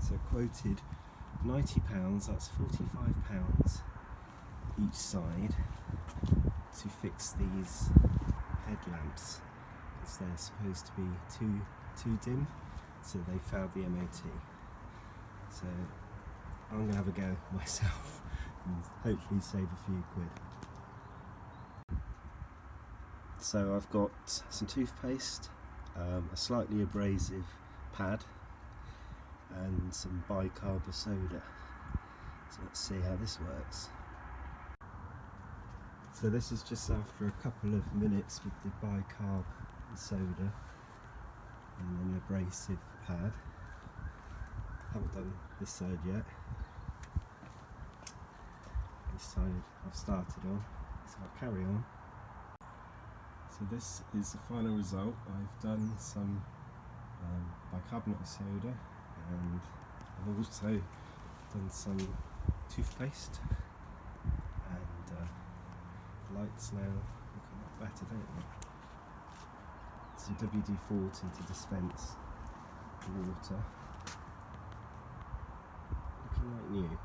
So quoted £90, that's £45 each side to fix these headlamps, because they're supposed to be too dim, so they failed the MOT. So I'm going to have a go myself and hopefully save a few quid. So I've got some toothpaste, a slightly abrasive pad and some bicarb of soda. So let's see how this works. So this is just after a couple of minutes with the bicarb and soda and an abrasive pad. Haven't done this side yet. This side I've started on, so I'll carry on. So this is the final result. I've done some bicarbonate of soda, and I've also done some toothpaste, and the lights now look a lot better, don't they? Some WD-40 to dispense the water. Looking like new.